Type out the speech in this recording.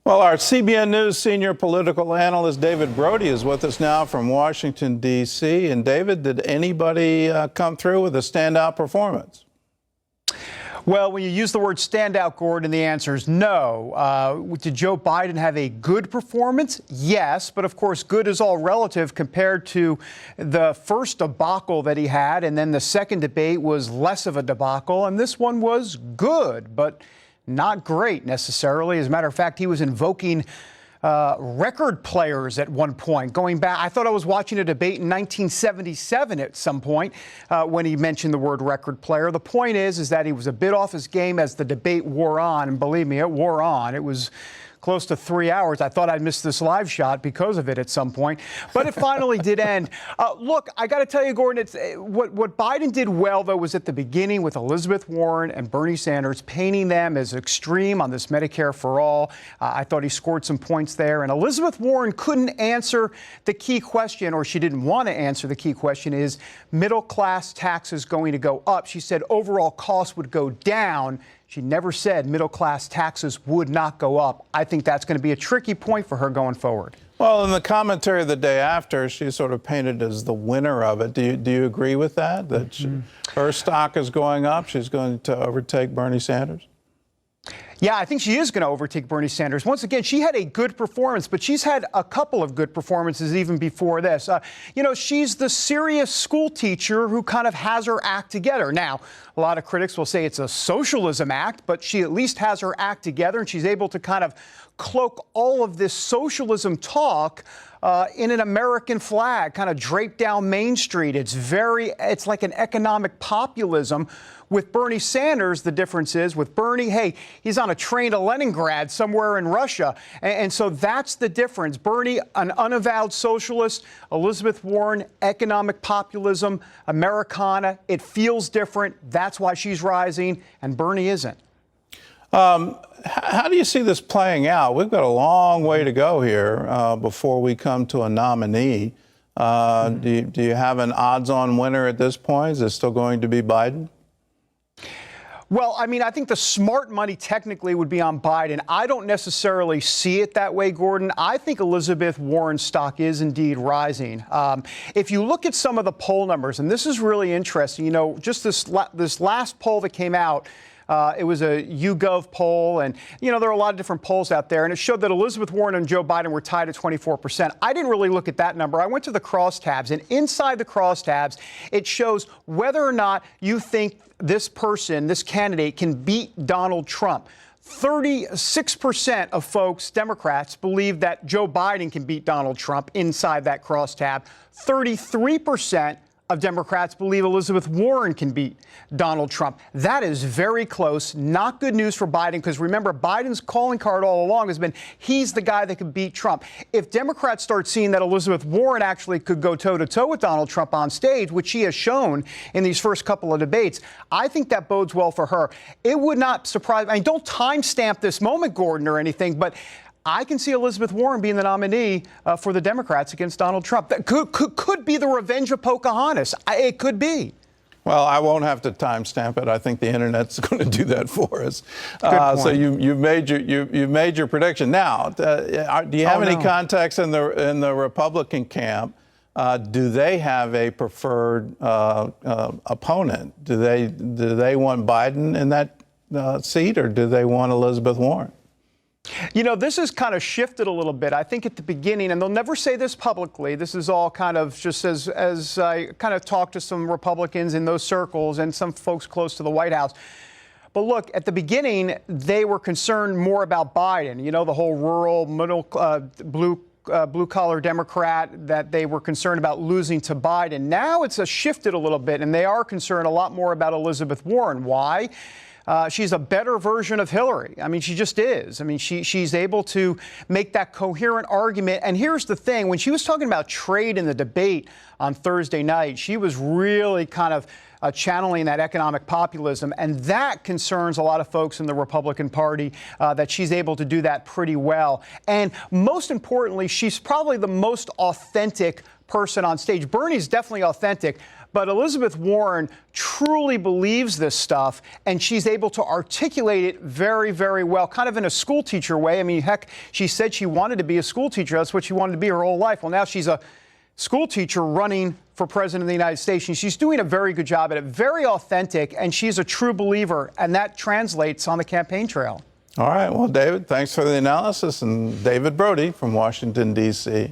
Well, our CBN News senior political analyst David Brody is with us now from Washington, D.C. And David, did anybody come through with a standout performance? Well, when you use the word standout, Gordon, the answer is no. Did Joe Biden have a good performance? Yes, but of course, good is all relative compared to the first debacle that he had, and then the second debate was less of a debacle, and this one was good, but not great necessarily. As a matter of fact, he was invoking record players at one point. Going back, I thought I was watching a debate in 1977 at some point when he mentioned the word record player. The point is that he was a bit off his game as the debate wore on. And believe me, it wore on. It was close to 3 hours. I thought I'd miss this live shot because of it at some point, but it finally did end. Look, I got to tell you, Gordon, it's what Biden did well, though, was at the beginning with Elizabeth Warren and Bernie Sanders, painting them as extreme on this Medicare for all. I thought he scored some points there, and Elizabeth Warren couldn't answer the key question, or she didn't want to answer the key question, is middle class taxes going to go up? She said overall costs would go down. She never said middle-class taxes would not go up. I think that's going to be a tricky point for her going forward. Well, in the commentary the day after, she's sort of painted as the winner of it. Do you agree with that? That her stock is going up? She's going to overtake Bernie Sanders? Yeah, I think she is going to overtake Bernie Sanders. Once again, she had a good performance, but she's had a couple of good performances even before this. She's the serious school teacher who kind of has her act together. Now, a lot of critics will say it's a socialism act, but she at least has her act together, and she's able to kind of cloak all of this socialism talk in an American flag, kind of draped down Main Street. It's like an economic populism. With Bernie Sanders, the difference is with Bernie, hey, he's on a train to Leningrad somewhere in Russia. And so that's the difference. Bernie, an unavowed socialist. Elizabeth Warren, economic populism, Americana. It feels different. That's why she's rising, and Bernie isn't. How do you see this playing out? We've got a long way to go here before we come to a nominee. Do you have an odds-on winner at this point? Is it still going to be Biden? Well, I mean, I think the smart money technically would be on Biden. I don't necessarily see it that way, Gordon. I think Elizabeth Warren's stock is indeed rising. If you look at some of the poll numbers, and this is really interesting, just this last poll that came out, it was a YouGov poll, and, there are a lot of different polls out there, and it showed that Elizabeth Warren and Joe Biden were tied at 24%. I didn't really look at that number. I went to the crosstabs, and inside the crosstabs, it shows whether or not you think this person, this candidate, can beat Donald Trump. 36% of folks, Democrats, believe that Joe Biden can beat Donald Trump inside that crosstab. 33% of Democrats believe Elizabeth Warren can beat Donald Trump. That is very close. Not good news for Biden, because remember, Biden's calling card all along has been he's the guy that can beat Trump. If Democrats start seeing that Elizabeth Warren actually could go toe-to-toe with Donald Trump on stage, which she has shown in these first couple of debates, I think that bodes well for her. It would not surprise me. Don't timestamp this moment, Gordon, or anything, but I can see Elizabeth Warren being the nominee for the Democrats against Donald Trump. That could be the revenge of Pocahontas. It could be. Well, I won't have to timestamp it. I think the internet's going to do that for us. Good point. So you've made your prediction. Now, do you have any context in the Republican camp? Do they have a preferred opponent? Do they want Biden in that seat, or do they want Elizabeth Warren? This has kind of shifted a little bit. I think at the beginning, and they'll never say this publicly, this is all kind of just as I kind of talked to some Republicans in those circles and some folks close to the White House. But look, at the beginning, they were concerned more about Biden, the whole rural, middle, blue-collar Democrat, that they were concerned about losing to Biden. Now it's shifted a little bit, and they are concerned a lot more about Elizabeth Warren. Why? She's a better version of Hillary. I mean, she just is. I mean, she's able to make that coherent argument. And here's the thing. When she was talking about trade in the debate on Thursday night, she was really kind of channeling that economic populism. And that concerns a lot of folks in the Republican Party, that she's able to do that pretty well. And most importantly, she's probably the most authentic person on stage. Bernie's definitely authentic, But Elizabeth Warren truly believes this stuff, and she's able to articulate it very, very well, kind of in a school teacher way. I mean, heck, she said she wanted to be a school teacher. That's what she wanted to be her whole life. Well, now she's a school teacher running for president of the United States. And she's doing a very good job at it, very authentic, and she's a true believer, and that translates on the campaign trail. All right. Well, David, thanks for the analysis. And David Brody from Washington, D.C.